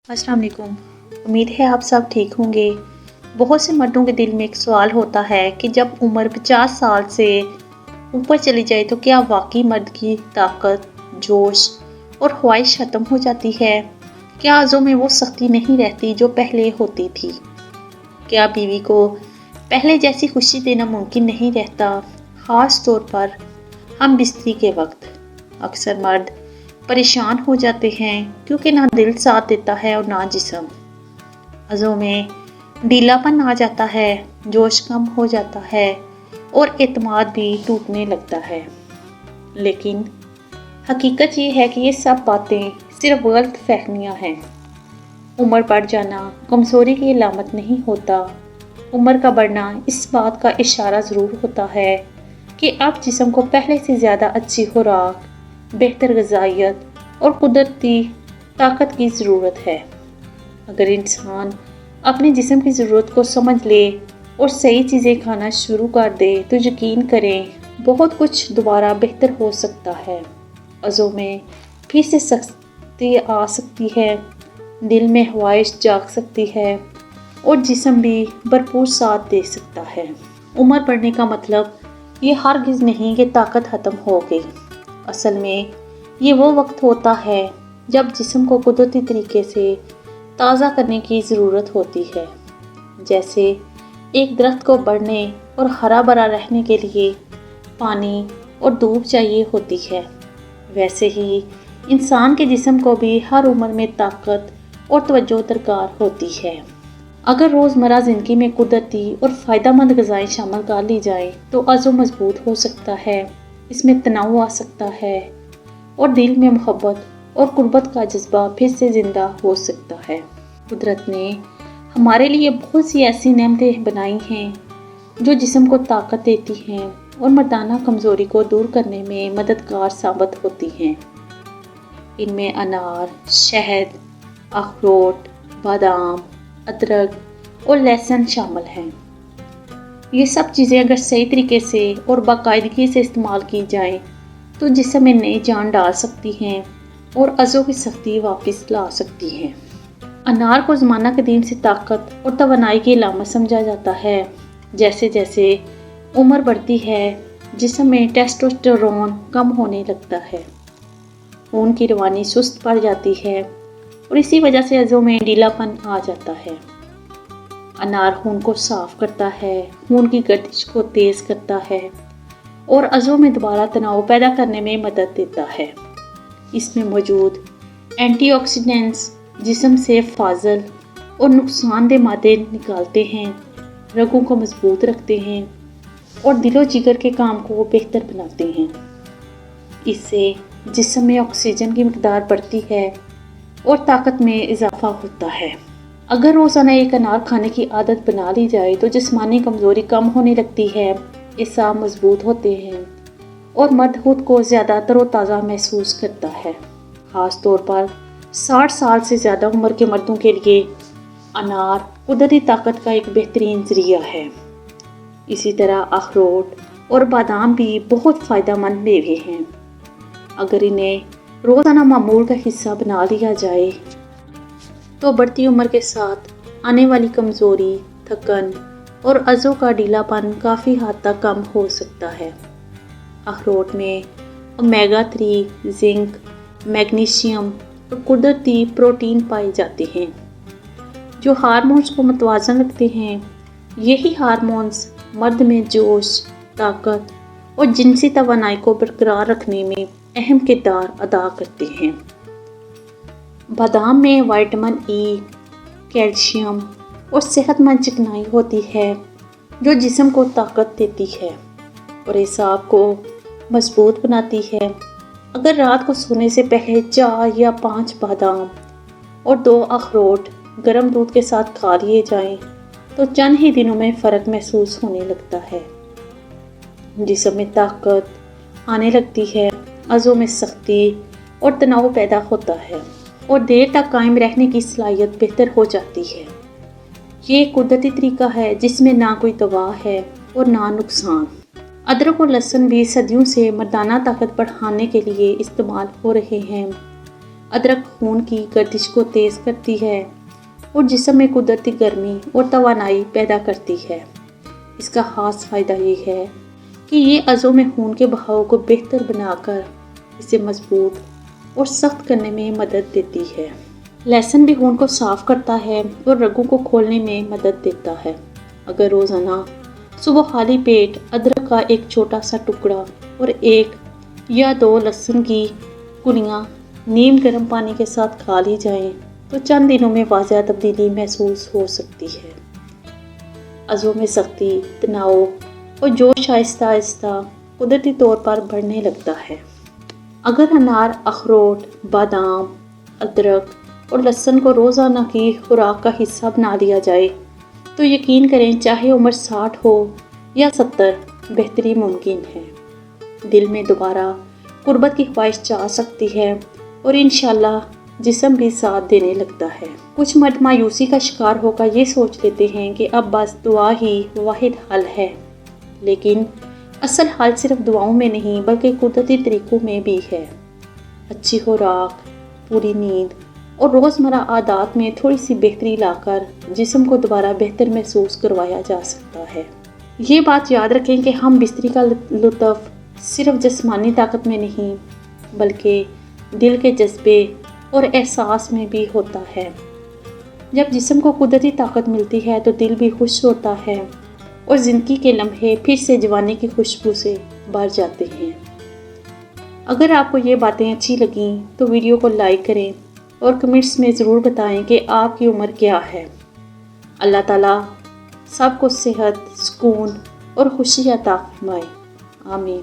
अस्सलाम वालेकुम। उम्मीद है आप सब ठीक होंगे। बहुत से मर्दों के दिल में एक सवाल होता है कि जब उम्र 50 साल से ऊपर चली जाए तो क्या वाकई मर्द की ताकत, जोश और ख्वाहिश ख़त्म हो जाती है? क्या अज़ों में वो सख्ती नहीं रहती जो पहले होती थी? क्या बीवी को पहले जैसी खुशी देना मुमकिन नहीं रहता, ख़ास तौर पर हम बिस्तरी के वक्त? अक्सर मर्द परेशान हो जाते हैं क्योंकि ना दिल साथ देता है और ना जिस्म। अज़ों में ढीलापन आ जाता है, जोश कम हो जाता है और एतमाद भी टूटने लगता है। लेकिन हकीकत ये है कि ये सब बातें सिर्फ गलत फहमियाँ हैं। उम्र बढ़ जाना कमज़ोरी की अलामत नहीं होता। उम्र का बढ़ना इस बात का इशारा ज़रूर होता है कि अब जिस्म को पहले से ज़्यादा अच्छी खुराक, बेहतर ग़िज़ाइयत और कुदरती ताकत की ज़रूरत है। अगर इंसान अपने जिस्म की ज़रूरत को समझ ले और सही चीज़ें खाना शुरू कर दे तो यकीन करें बहुत कुछ दोबारा बेहतर हो सकता है। अज़ों में फिर से सख्ती आ सकती है, दिल में ख्वाहिश जाग सकती है और जिस्म भी भरपूर साथ दे सकता है। उम्र बढ़ने का मतलब ये हरगिज़ नहीं कि ताकत ख़त्म हो गई। असल में ये वो वक्त होता है जब जिस्म को कुदरती तरीके से ताज़ा करने की ज़रूरत होती है। जैसे एक दरख्त को बढ़ने और हरा भरा रहने के लिए पानी और धूप चाहिए होती है, वैसे ही इंसान के जिस्म को भी हर उम्र में ताकत और तवज्जो दरकार होती है। अगर रोज़मर्रा ज़िंदगी में कुदरती और फ़ायदेमंद ग़िज़ाएँ शामिल कर ली जाएँ तो अज़ो मज़बूत हो सकता है, इसमें तनाव आ सकता है और दिल में मोहब्बत और कुर्बत का जज्बा फिर से ज़िंदा हो सकता है। कुदरत ने हमारे लिए बहुत सी ऐसी नेमतें बनाई हैं जो जिस्म को ताकत देती हैं और मर्दाना कमज़ोरी को दूर करने में मददगार साबित होती हैं। इनमें अनार, शहद, अखरोट, बादाम, अदरक और लहसुन शामिल हैं। ये सब चीज़ें अगर सही तरीके से और बाकायदगी से इस्तेमाल की जाएं तो जिस्म में नई जान डाल सकती हैं और अज़ों की सख्ती वापस ला सकती हैं। अनार को ज़माना कदीम से ताकत और तवानाई की अलामत समझा जाता है। जैसे जैसे उम्र बढ़ती है जिस्म में टेस्टोस्टेरोन कम होने लगता है, खून की रवानी सुस्त पड़ जाती है और इसी वजह से अज़ों में ढीलापन आ जाता है। अनार खून को साफ़ करता है, खून की गर्दिश को तेज़ करता है और अज़ों में दोबारा तनाव पैदा करने में मदद देता है। इसमें मौजूद एंटीऑक्सीडेंट्स जिस्म से फाजल और नुकसानदेह मादे निकालते हैं, रगों को मजबूत रखते हैं और दिलो जिगर के काम को बेहतर बनाते हैं। इससे जिस्म में ऑक्सीजन की मकदार बढ़ती है और ताकत में इजाफा होता है। अगर रोज़ाना एक अनार खाने की आदत बना ली जाए तो जिस्मानी कमज़ोरी कम होने लगती है, एसाब मजबूत होते हैं और मर्द खुद को ज़्यादा तरोताज़ा महसूस करता है। ख़ास तौर पर 60 साल से ज़्यादा उम्र के मर्दों के लिए अनार कुदरती ताकत का एक बेहतरीन ज़रिया है। इसी तरह अखरोट और बादाम भी बहुत फ़ायदेमंद मेवे हैं। अगर इन्हें रोज़ाना मामूल का हिस्सा बना लिया जाए तो बढ़ती उम्र के साथ आने वाली कमज़ोरी, थकन और अज़ों का ढीलापन काफ़ी हद तक कम हो सकता है। अखरोट में ओमेगा 3, जिंक, मैग्नीशियम और कुदरती प्रोटीन पाए जाते हैं जो हार्मोन्स को मुतवाज़न रखते हैं। यही हार्मोन्स मर्द में जोश, ताकत और जिनसी तवानाई को बरकरार रखने में अहम किरदार अदा करते हैं। बादाम में विटामिन ई, कैल्शियम और सेहतमंद चिकनाई होती है जो जिस्म को ताकत देती है और एसाब को मजबूत बनाती है। अगर रात को सोने से पहले 4 या 5 बादाम और 2 अखरोट गर्म दूध के साथ खा लिए जाएं तो चंद ही दिनों में फ़र्क महसूस होने लगता है। जिस्म में ताकत आने लगती है, अज़ों में सख्ती और तनाव पैदा होता है और देर तक कायम रहने की सलाहियत बेहतर हो जाती है। ये एक कुदरती तरीका है जिसमें ना कोई दवा है और ना नुकसान। अदरक और लहसुन भी सदियों से मर्दाना ताकत बढ़ाने के लिए इस्तेमाल हो रहे हैं। ادرک خون کی گردش کو تیز کرتی ہے اور جسم میں قدرتی گرمی اور توانائی پیدا کرتی ہے۔ اس کا خاص فائدہ یہ ہے کہ یہ عضو میں خون کے بہاؤ کو بہتر بنا کر اسے مضبوط اور سخت کرنے میں مدد دیتی ہے۔ لہسن بھی خون کو صاف کرتا ہے اور رگوں کو کھولنے میں مدد دیتا ہے۔ اگر روزانہ صبح خالی پیٹ ادرک کا ایک چھوٹا سا ٹکڑا اور 1 یا 2 لہسن کی کلیاں نیم گرم پانی کے ساتھ کھا لی جائیں تو چند دنوں میں واضح تبدیلی محسوس ہو سکتی ہے۔ عضو میں سختی، تناؤ اور جوش آہستہ آہستہ قدرتی طور پر بڑھنے لگتا ہے۔ اگر انار، اخروٹ، بادام، ادرک اور لہسن کو روزانہ کی خوراک کا حصہ بنا لیا جائے تو یقین کریں چاہے عمر 60 ہو یا 70، بہتری ممکن ہے۔ دل میں دوبارہ قربت کی خواہش جا سکتی ہے اور انشاءاللہ جسم بھی ساتھ دینے لگتا ہے۔ کچھ مرد مایوسی کا شکار ہو کر یہ سوچ لیتے ہیں کہ اب بس دعا ہی واحد حل ہے، لیکن اصل حل صرف دعاؤں میں نہیں بلکہ قدرتی طریقوں میں بھی ہے۔ اچھی خوراک، پوری نیند اور روزمرہ عادات میں تھوڑی سی بہتری لا کر جسم کو دوبارہ بہتر محسوس کروایا جا سکتا ہے۔ یہ بات یاد رکھیں کہ ہم بستری کا لطف صرف جسمانی طاقت میں نہیں بلکہ دل کے جذبے اور احساس میں بھی ہوتا ہے۔ جب جسم کو قدرتی طاقت ملتی ہے تو دل بھی خوش ہوتا ہے اور زندگی کے لمحے پھر سے جوانی کی خوشبو سے بھر جاتے ہیں۔ اگر آپ کو یہ باتیں اچھی لگیں تو ویڈیو کو لائک کریں اور کمنٹس میں ضرور بتائیں کہ آپ کی عمر کیا ہے۔ اللہ تعالیٰ سب کو صحت، سکون اور خوشی عطا فرمائے۔ آمین۔